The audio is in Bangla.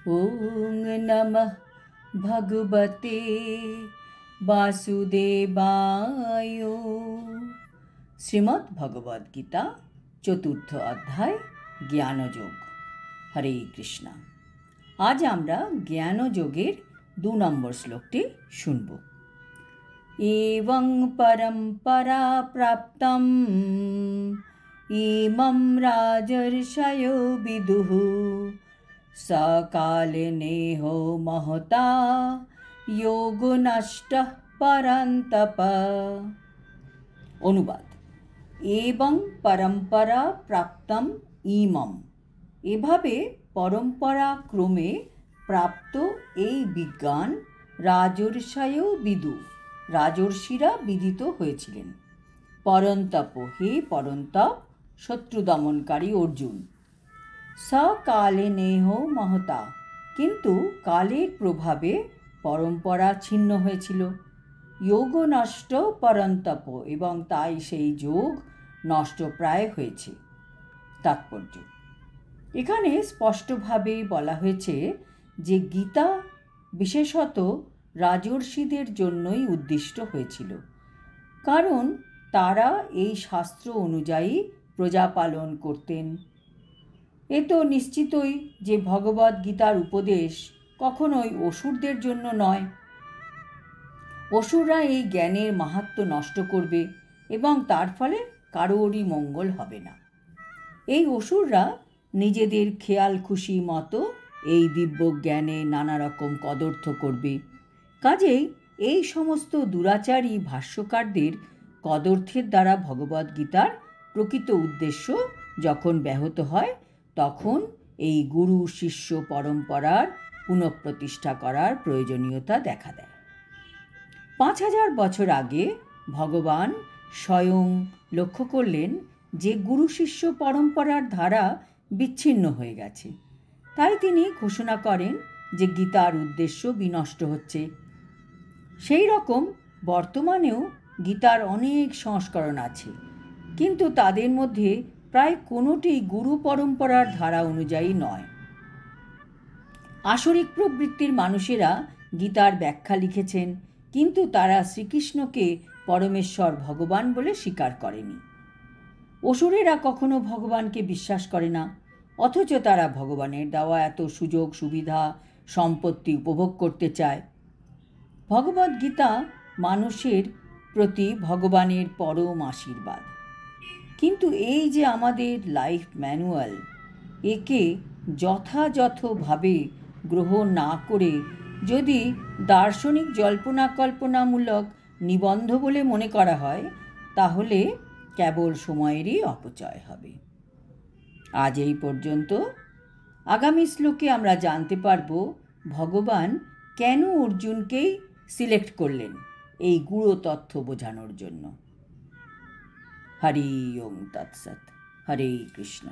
ওং নমঃ ভগবতে বাসুদেবায়। শ্রীমদ্ ভগবদ গীতা চতুর্থ অধ্যায় জ্ঞানযোগ। হরে কৃষ্ণ। আজ আমরা জ্ঞানযোগের 2 নম্বর শ্লোকটি শুনব। এবং পরম্পরা প্রাপ্তম ইমম রাজর্ষয়ো বিদুঃ সকালে নেহ মহতা যোগনষ্টঃ পরন্তপ। অনুবাদ: এবং পরম্পরা প্রাপ্তম ইমম, এভাবে পরম্পরা ক্রমে প্রাপ্ত এই বিজ্ঞান রাজর্ষয়ো বিদু, রাজর্ষিরা বিদিত হয়েছিলেন। পরন্তপ, হে পরন্তপ, শত্রু দমনকারী অর্জুন। সকালে নেহ মহতা, কিন্তু কালের প্রভাবে পরম্পরা ছিন্ন হয়েছিল। যোগ নষ্ট পরন্তপ, এবং তাই সেই যোগ নষ্টপ্রায় হয়েছে। তাৎপর্য: এখানে স্পষ্টভাবে বলা হয়েছে যে গীতা বিশেষত রাজর্ষিদের জন্যই উদ্দিষ্ট হয়েছিল, কারণ তারা এই শাস্ত্র অনুযায়ী প্রজা পালন করতেন। এ তো নিশ্চিতই যে ভগবদ গীতার উপদেশ কখনোই অসুরদের জন্য নয়। অসুররা এই জ্ঞানের মাহাত্ম্য নষ্ট করবে এবং তার ফলে কারোরই মঙ্গল হবে না। এই অসুররা নিজেদের খেয়াল খুশি মতো এই দিব্য জ্ঞানে নানা রকম কদর্থ করবে। কাজেই এই সমস্ত দুরাচারী ভাষ্যকারদের কদর্থের দ্বারা ভগবদ গীতার প্রকৃত উদ্দেশ্য যখন ব্যাহত হয়, তখন এই গুরু শিষ্য পরম্পরার পুনঃপ্রতিষ্ঠা করার প্রয়োজনীয়তা দেখা দেয়। 5000 বছর আগে ভগবান স্বয়ং লক্ষ্য করলেন যে গুরু শিষ্য পরম্পরার ধারা বিচ্ছিন্ন হয়ে গেছে। তাই তিনি ঘোষণা করেন যে গীতার উদ্দেশ্য বিনষ্ট হচ্ছে। সেই রকম বর্তমানেও গীতার অনেক সংস্করণ আছে, কিন্তু তাদের মধ্যে প্রায় কোনোটি গুরু পরম্পরার ধারা অনুযায়ী নয়। আসরিক প্রবৃত্তির মানুষেরা গীতার ব্যাখ্যা লিখেছেন, কিন্তু তারা শ্রীকৃষ্ণকে পরমেশ্বর ভগবান বলে স্বীকার করেনি। অসুরেরা কখনো ভগবানকে বিশ্বাস করে না, অথচ তারা ভগবানের দেওয়া এত সুযোগ সুবিধা সম্পত্তি উপভোগ করতে চায়। ভগবদ গীতা মানুষের প্রতি ভগবানের পরম আশীর্বাদ, কিন্তু এই যে আমাদের লাইফ ম্যানুয়াল, একে যথাযথভাবে গ্রহণ না করে যদি দার্শনিক জল্পনা কল্পনামূলক নিবন্ধ বলে মনে করা হয়, তাহলে কেবল সময়েরই অপচয় হবে। আজ এই পর্যন্ত। আগামী শ্লোকে আমরা জানতে পারব ভগবান কেন অর্জুনকেই সিলেক্ট করলেন এই গূঢ় তথ্য বোঝানোর জন্য। হরি ওম তৎসৎ। হরে কৃষ্ণ।